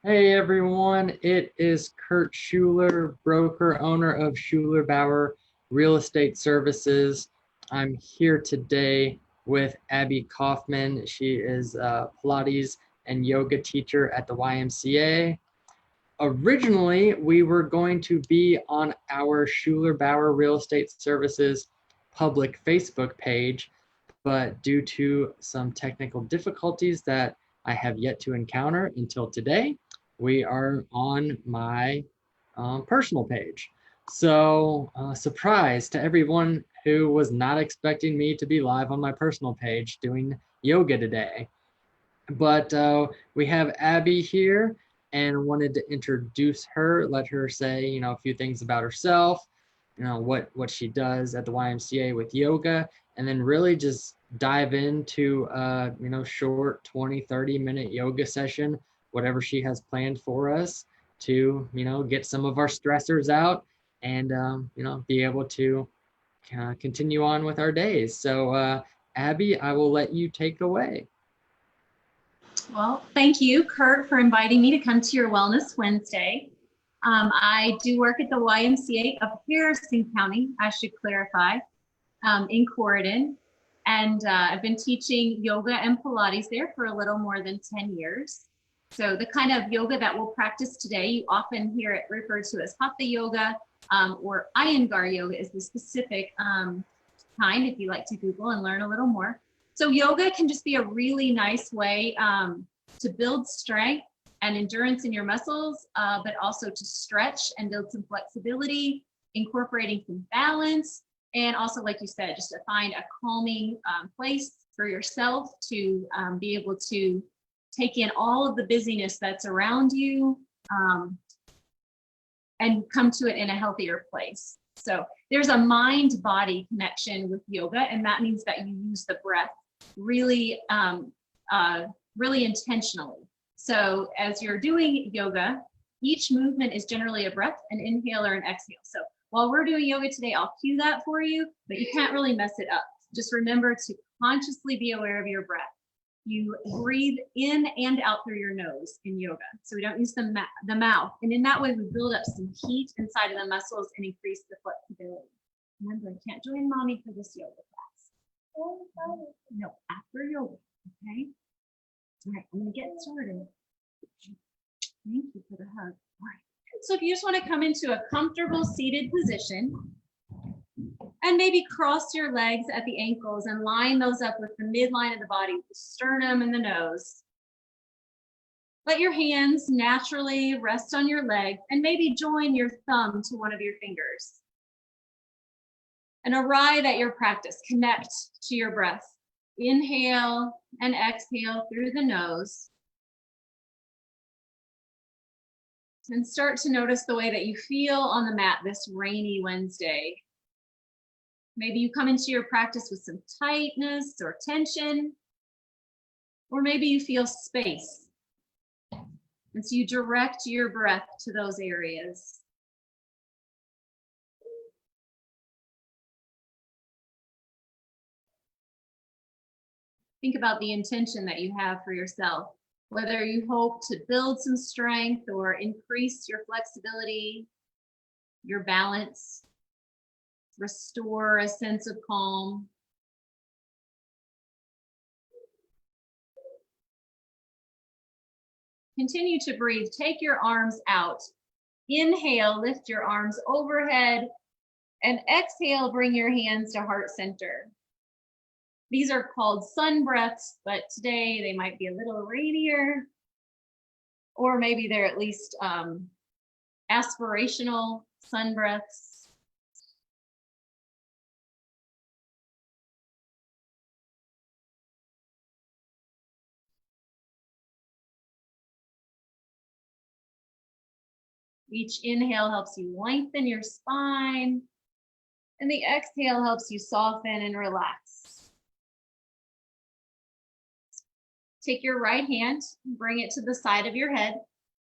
Hey everyone, it is Kurt Schuler, broker, owner of Schuler Bauer Real Estate Services. I'm here today with Abby Coffman. She is a Pilates and yoga teacher at the YMCA. Originally, we were going to be on our Schuler Bauer Real Estate Services public Facebook page, but due to some technical difficulties that I have yet to encounter until today, we are on my personal page. So, surprise to everyone who was not expecting me to be live on my personal page doing yoga today. But we have Abby here and wanted to introduce her, let her say, a few things about herself, what she does at the YMCA with yoga, and then really just dive into short 20-30 minute yoga session, whatever she has planned for us to, get some of our stressors out and be able to continue on with our days. So Abby, I will let you take away. Well, thank you, Kurt, for inviting me to come to your Wellness Wednesday. I do work at the YMCA of Harrison County, I should clarify, in Corridon. And I've been teaching yoga and Pilates there for a little more than 10 years. So the kind of yoga that we'll practice today, you often hear it referred to as Hatha yoga, or Iyengar yoga is the specific kind, if you like to Google and learn a little more. So yoga can just be a really nice way to build strength and endurance in your muscles, but also to stretch and build some flexibility, incorporating some balance, and also, like you said, just to find a calming place for yourself to be able to take in all of the busyness that's around you and come to it in a healthier place. So there's a mind-body connection with yoga, and that means that you use the breath really, really intentionally. So as you're doing yoga, each movement is generally a breath, an inhale or an exhale. So while we're doing yoga today, I'll cue that for you, but you can't really mess it up. Just remember to consciously be aware of your breath. You breathe in and out through your nose in yoga. So we don't use the mouth. And in that way, we build up some heat inside of the muscles and increase the flexibility. Remember, you can't join mommy for this yoga class. No, after yoga, okay? All right, I'm gonna get started. Thank you for the hug. All right. So if you just want to come into a comfortable seated position and maybe cross your legs at the ankles and line those up with the midline of the body, the sternum and the nose. Let your hands naturally rest on your leg and maybe join your thumb to one of your fingers. And arrive at your practice. Connect to your breath. Inhale and exhale through the nose. And start to notice the way that you feel on the mat this rainy Wednesday. Maybe you come into your practice with some tightness or tension, or maybe you feel space. And so you direct your breath to those areas. Think about the intention that you have for yourself, whether you hope to build some strength or increase your flexibility, your balance, restore a sense of calm. Continue to breathe. Take your arms out. Inhale, lift your arms overhead, and exhale, bring your hands to heart center. These are called sun breaths, but today they might be a little rainier, or maybe they're at least aspirational sun breaths. Each inhale helps you lengthen your spine, and the exhale helps you soften and relax. Take your right hand, bring it to the side of your head,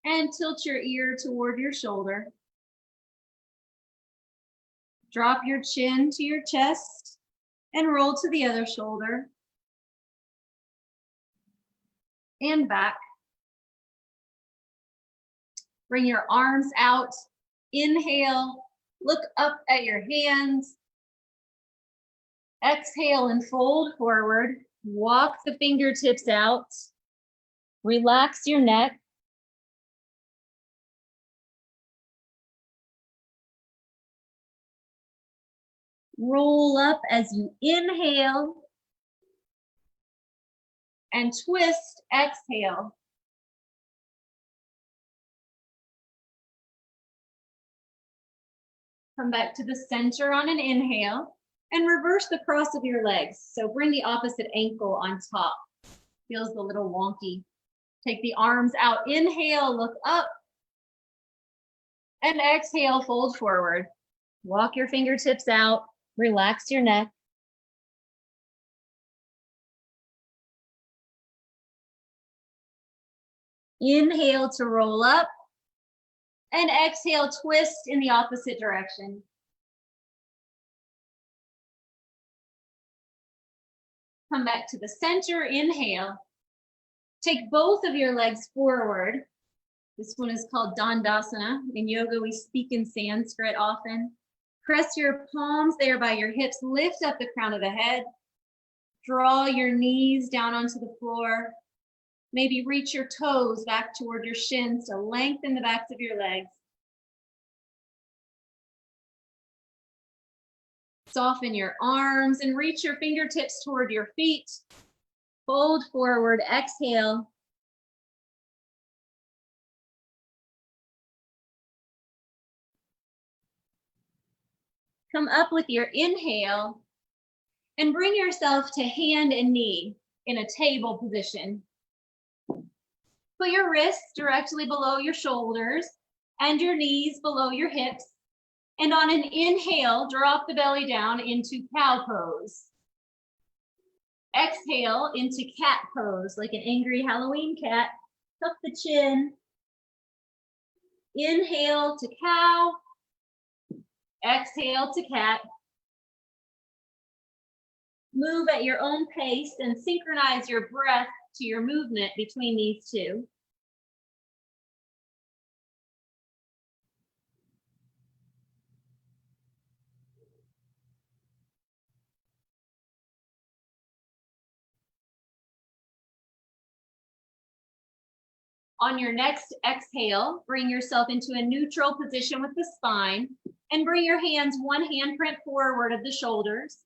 and tilt your ear toward your shoulder. Drop your chin to your chest and roll to the other shoulder. And back. Bring your arms out. Inhale, look up at your hands. Exhale and fold forward. Walk the fingertips out. Relax your neck. Roll up as you inhale. And twist, exhale. Come back to the center on an inhale and reverse the cross of your legs. So bring the opposite ankle on top. Feels a little wonky. Take the arms out. Inhale, look up. And exhale, fold forward. Walk your fingertips out. Relax your neck. Inhale to roll up. And exhale, twist in the opposite direction. Come back to the center, inhale. Take both of your legs forward. This one is called Dandasana. In yoga, we speak in Sanskrit often. Press your palms there by your hips. Lift up the crown of the head. Draw your knees down onto the floor. Maybe reach your toes back toward your shins to lengthen the backs of your legs. Soften your arms and reach your fingertips toward your feet. Fold forward, exhale. Come up with your inhale and bring yourself to hand and knee in a table position. Put your wrists directly below your shoulders and your knees below your hips. And on an inhale, drop the belly down into cow pose. Exhale into cat pose, like an angry Halloween cat. Tuck the chin. Inhale to cow. Exhale to cat. Move at your own pace and synchronize your breath to your movement between these two. On your next exhale, bring yourself into a neutral position with the spine and bring your hands one handprint forward of the shoulders.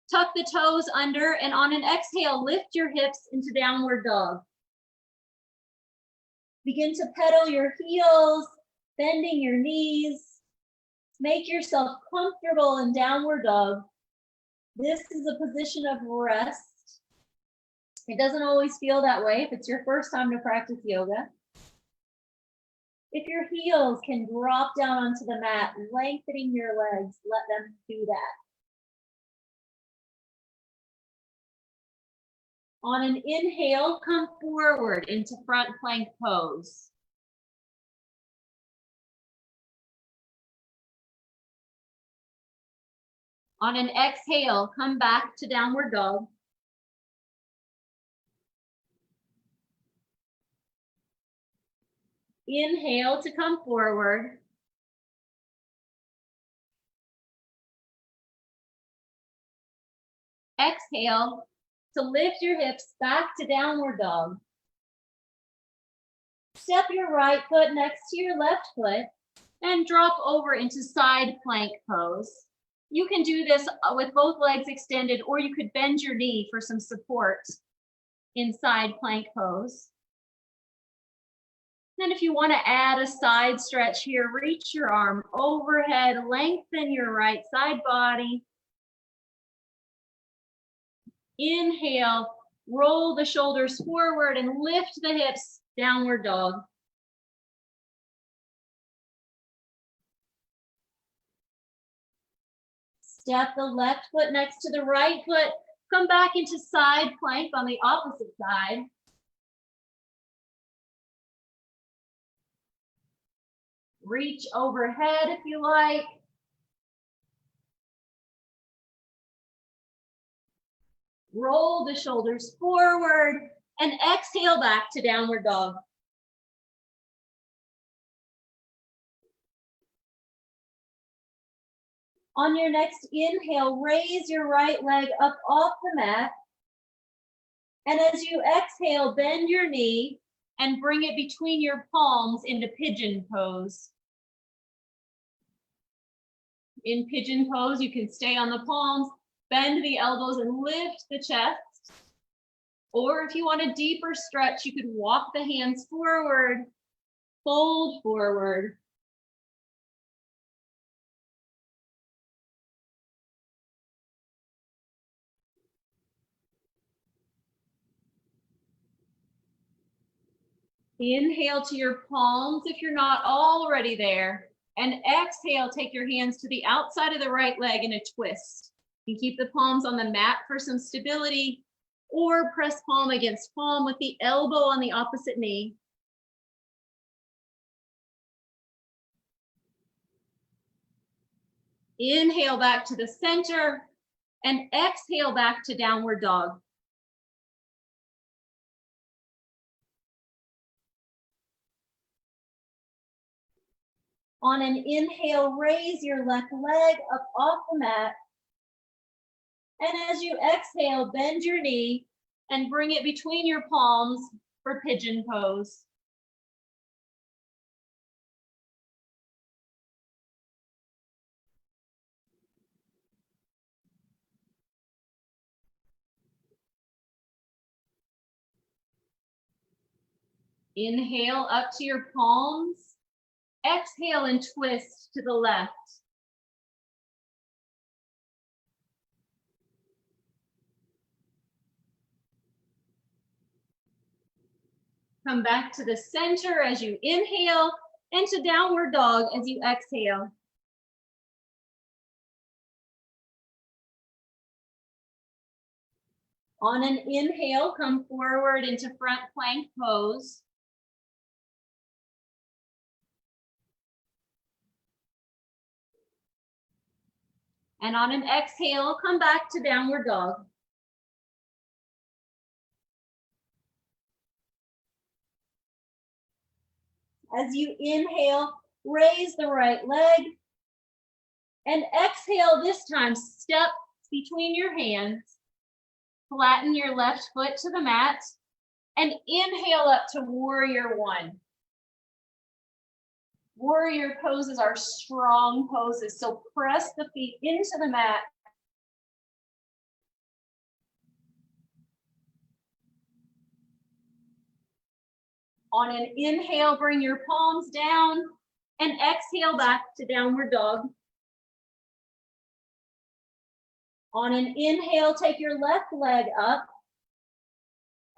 Tuck the toes under and on an exhale, lift your hips into downward dog. Begin to pedal your heels, bending your knees. Make yourself comfortable in downward dog. This is a position of rest. It doesn't always feel that way if it's your first time to practice yoga. If your heels can drop down onto the mat, lengthening your legs, let them do that. On an inhale, come forward into front plank pose. On an exhale, come back to downward dog. Inhale to come forward. Exhale to lift your hips back to downward dog. Step your right foot next to your left foot and drop over into side plank pose. You can do this with both legs extended, or you could bend your knee for some support in side plank pose. Then if you want to add a side stretch here, reach your arm overhead, lengthen your right side body. Inhale, roll the shoulders forward and lift the hips, downward dog. Step the left foot next to the right foot. Come back into side plank on the opposite side. Reach overhead if you like. Roll the shoulders forward and exhale back to downward dog. On your next inhale, raise your right leg up off the mat. And as you exhale, bend your knee and bring it between your palms into pigeon pose. In pigeon pose, you can stay on the palms, bend the elbows and lift the chest. Or if you want a deeper stretch, you could walk the hands forward, fold forward. Inhale to your palms if you're not already there. And exhale, take your hands to the outside of the right leg in a twist. You can keep the palms on the mat for some stability, or press palm against palm with the elbow on the opposite knee. Inhale back to the center and exhale back to downward dog. On an inhale, raise your left leg up off the mat. And as you exhale, bend your knee and bring it between your palms for pigeon pose. Inhale up to your palms. Exhale and twist to the left. Come back to the center as you inhale and to downward dog as you exhale. On an inhale, come forward into front plank pose. And on an exhale, come back to downward dog. As you inhale, raise the right leg. And exhale this time, step between your hands. Flatten your left foot to the mat. And inhale up to warrior one. Warrior poses are strong poses, so press the feet into the mat. On an inhale, bring your palms down and exhale back to downward dog. On an inhale, take your left leg up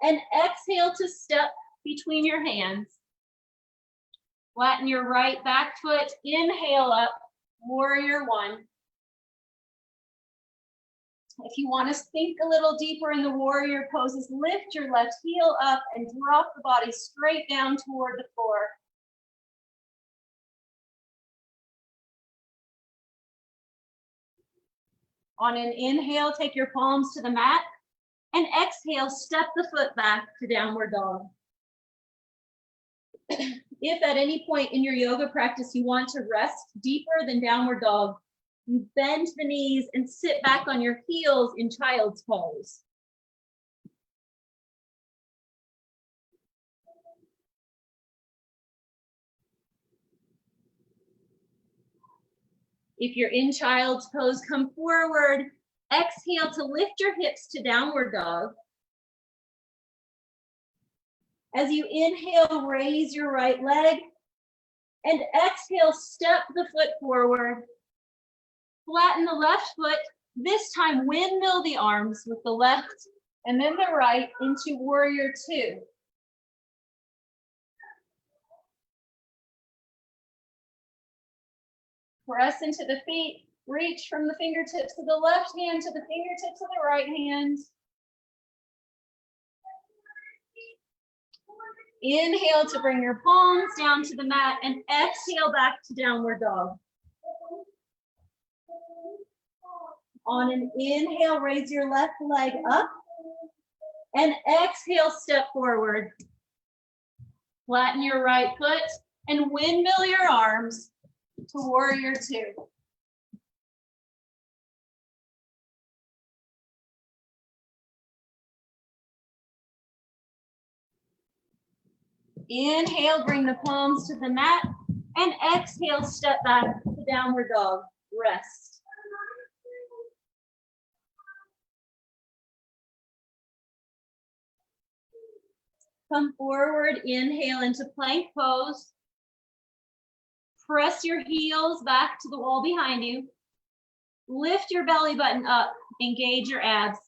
and exhale to step between your hands. Flatten your right back foot, inhale up, warrior one. If you want to sink a little deeper in the warrior poses, lift your left heel up and drop the body straight down toward the floor. On an inhale, take your palms to the mat, and exhale, step the foot back to downward dog. If at any point in your yoga practice you want to rest deeper than downward dog, you bend the knees and sit back on your heels in child's pose. If you're in child's pose, come forward, exhale to lift your hips to downward dog. As you inhale, raise your right leg, and exhale, step the foot forward. Flatten the left foot, this time windmill the arms with the left and then the right into warrior two. Press into the feet, reach from the fingertips of the left hand to the fingertips of the right hand. Inhale to bring your palms down to the mat and exhale back to downward dog. On an inhale, raise your left leg up and exhale, step forward. Flatten your right foot and windmill your arms to warrior two. Inhale, bring the palms to the mat, and exhale, step back to downward dog, rest. Come forward, inhale into plank pose. Press your heels back to the wall behind you. Lift your belly button up, engage your abs,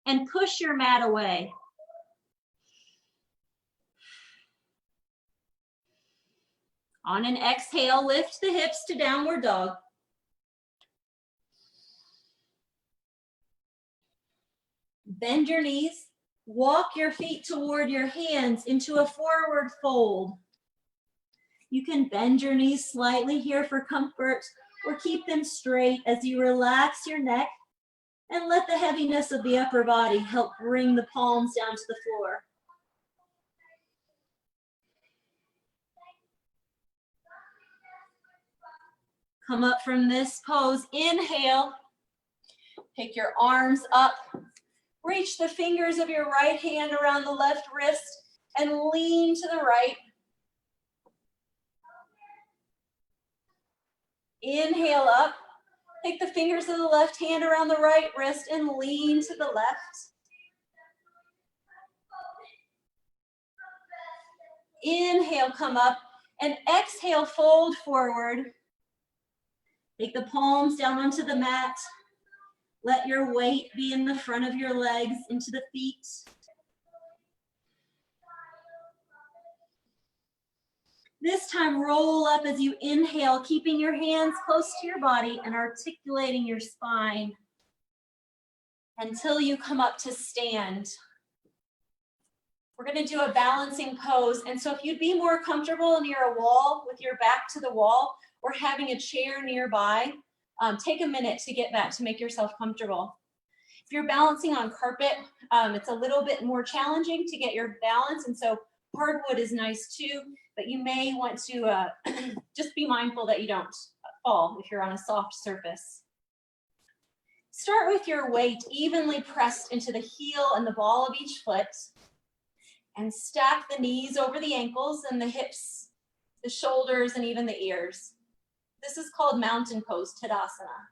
and push your mat away. On an exhale, lift the hips to downward dog. Bend your knees, walk your feet toward your hands into a forward fold. You can bend your knees slightly here for comfort, or keep them straight as you relax your neck and let the heaviness of the upper body help bring the palms down to the floor. Come up from this pose, inhale, take your arms up, reach the fingers of your right hand around the left wrist and lean to the right. Inhale up, take the fingers of the left hand around the right wrist and lean to the left. Inhale, come up, and exhale, fold forward. Take the palms down onto the mat. Let your weight be in the front of your legs, into the feet. This time, roll up as you inhale, keeping your hands close to your body and articulating your spine until you come up to stand. We're going to do a balancing pose. And so if you'd be more comfortable near a wall with your back to the wall or having a chair nearby, take a minute to get that to make yourself comfortable. If you're balancing on carpet, it's a little bit more challenging to get your balance. And so hardwood is nice too, but you may want to just be mindful that you don't fall if you're on a soft surface. Start with your weight evenly pressed into the heel and the ball of each foot, and stack the knees over the ankles and the hips, the shoulders, and even the ears. This is called mountain pose, Tadasana.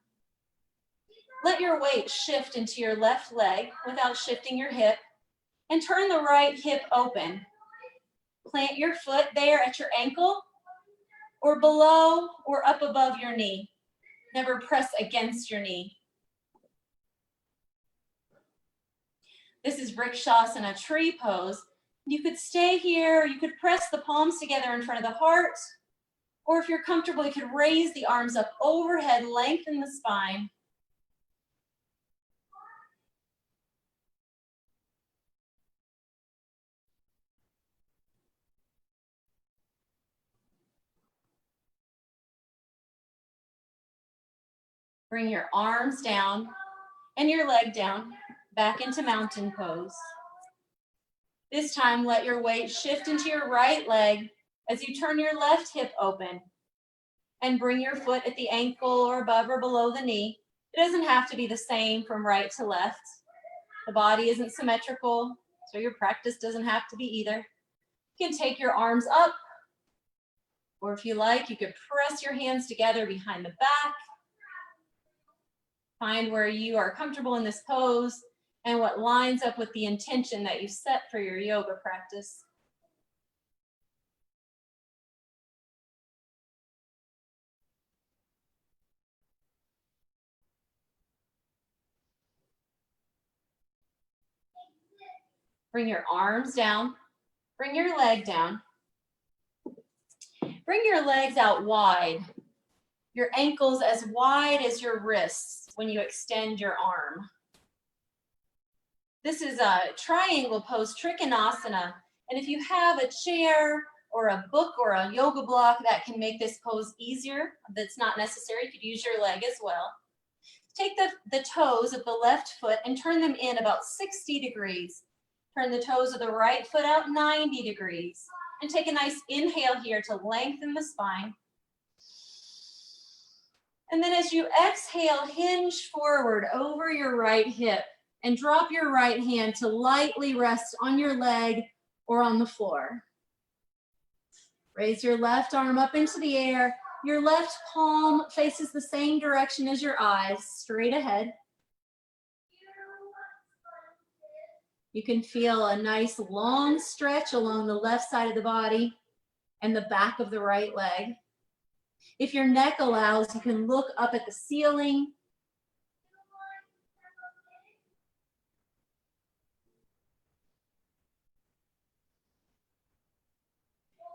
Let your weight shift into your left leg without shifting your hip, and turn the right hip open. Plant your foot there at your ankle, or below or up above your knee. Never press against your knee. This is Vrikshasana, tree pose. You could stay here, or you could press the palms together in front of the heart, or if you're comfortable, you could raise the arms up overhead, lengthen the spine. Bring your arms down and your leg down, back into mountain pose. This time, let your weight shift into your right leg as you turn your left hip open and bring your foot at the ankle or above or below the knee. It doesn't have to be the same from right to left. The body isn't symmetrical, so your practice doesn't have to be either. You can take your arms up, or if you like, you could press your hands together behind the back. Find where you are comfortable in this pose and what lines up with the intention that you set for your yoga practice. Bring your arms down, bring your leg down. Bring your legs out wide, your ankles as wide as your wrists when you extend your arm. This is a triangle pose, Trikonasana. And if you have a chair or a book or a yoga block that can make this pose easier, that's not necessary, you could use your leg as well. Take the toes of the left foot and turn them in about 60 degrees. Turn the toes of the right foot out 90 degrees. And take a nice inhale here to lengthen the spine. And then as you exhale, hinge forward over your right hip and drop your right hand to lightly rest on your leg or on the floor. Raise your left arm up into the air. Your left palm faces the same direction as your eyes, straight ahead. You can feel a nice long stretch along the left side of the body and the back of the right leg. If your neck allows, you can look up at the ceiling.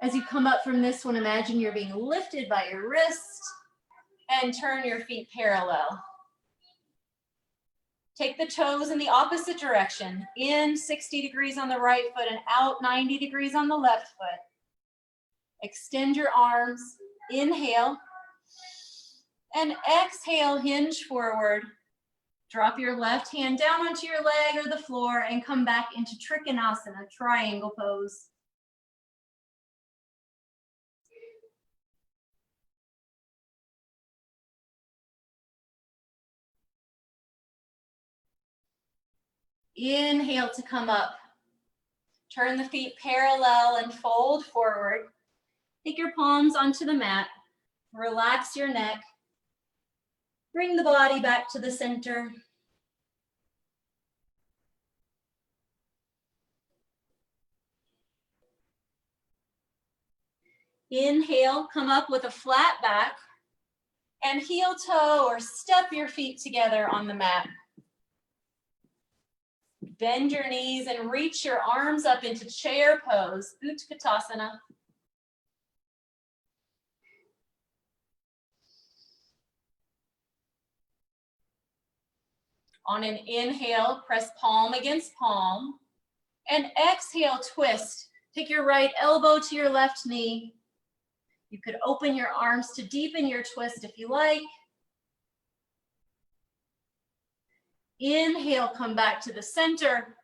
As you come up from this one, imagine you're being lifted by your wrist and turn your feet parallel. Take the toes in the opposite direction, in 60 degrees on the right foot and out 90 degrees on the left foot. Extend your arms, inhale, and exhale, hinge forward. Drop your left hand down onto your leg or the floor and come back into Trikonasana, triangle pose. Inhale to come up. Turn the feet parallel and fold forward. Take your palms onto the mat. Relax your neck. Bring the body back to the center. Inhale, come up with a flat back and heel toe or step your feet together on the mat. Bend your knees and reach your arms up into chair pose, Utkatasana. On an inhale, press palm against palm. And exhale, twist. Take your right elbow to your left knee. You could open your arms to deepen your twist if you like. Inhale, come back to the center.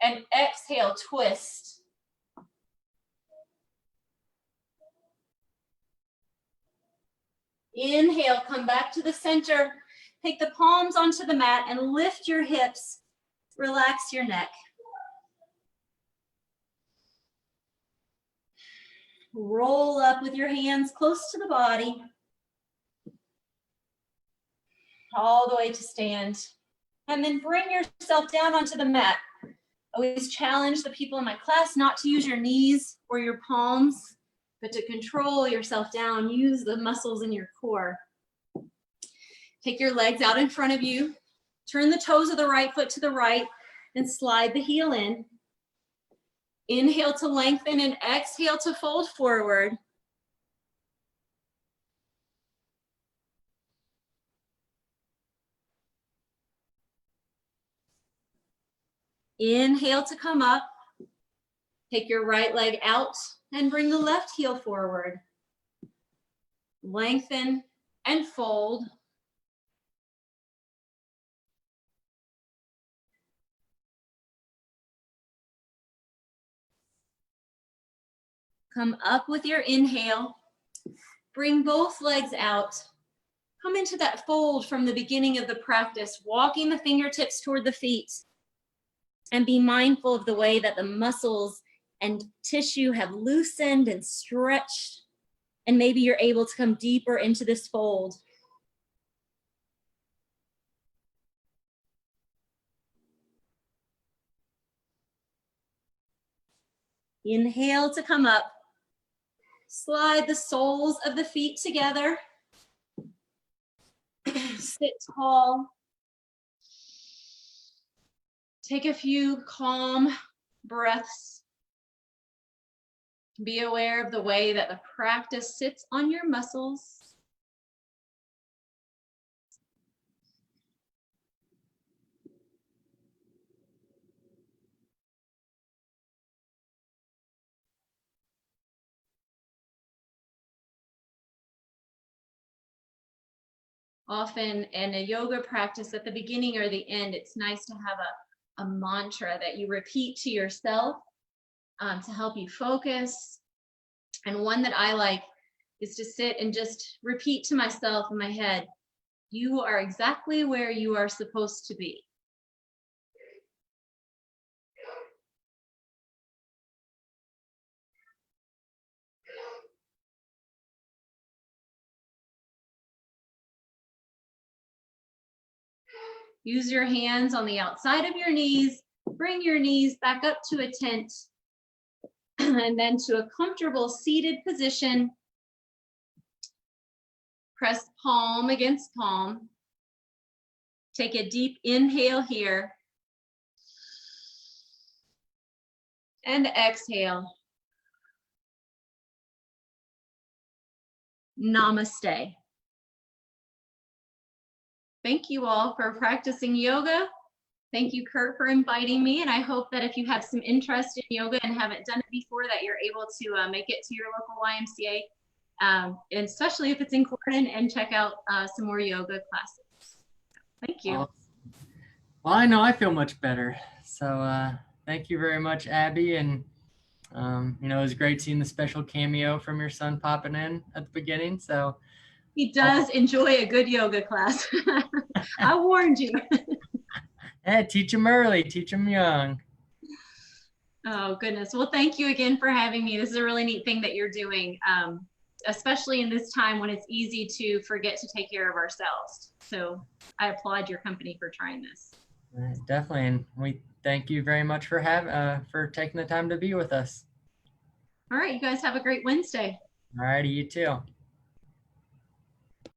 And exhale, twist. Inhale, come back to the center. Take the palms onto the mat and lift your hips. Relax your neck. Roll up with your hands close to the body. All the way to stand. And then bring yourself down onto the mat. Always challenge the people in my class not to use your knees or your palms, but to control yourself down. Use the muscles in your core. Take your legs out in front of you. Turn the toes of the right foot to the right and slide the heel in. Inhale to lengthen and exhale to fold forward. Inhale to come up. Take your right leg out and bring the left heel forward. Lengthen and fold. Come up with your inhale. Bring both legs out. Come into that fold from the beginning of the practice, walking the fingertips toward the feet. And be mindful of the way that the muscles and tissue have loosened and stretched. And maybe you're able to come deeper into this fold. Inhale to come up. Slide the soles of the feet together. Sit tall. Take a few calm breaths. Be aware of the way that the practice sits on your muscles. Often in a yoga practice at the beginning or the end, it's nice to have a mantra that you repeat to yourself to help you focus. And one that I like is to sit and just repeat to myself in my head, you are exactly where you are supposed to be. Use your hands on the outside of your knees. Bring your knees back up to a tent and then to a comfortable seated position. Press palm against palm. Take a deep inhale here. And exhale. Namaste. Thank you all for practicing yoga. Thank you, Kurt, for inviting me. And I hope that if you have some interest in yoga and haven't done it before, that you're able to make it to your local YMCA, and especially if it's in Corydon, and check out some more yoga classes. Thank you. Well, I know I feel much better. So thank you very much, Abby. And, you know, it was great seeing the special cameo from your son popping in at the beginning. So he does enjoy a good yoga class. I warned you. Yeah, teach them early, teach them young. Oh, goodness. Well, thank you again for having me. This is a really neat thing that you're doing, especially in this time when it's easy to forget to take care of ourselves. So I applaud your company for trying this. Definitely. And we thank you very much for taking the time to be with us. All right. You guys have a great Wednesday. All righty, you too.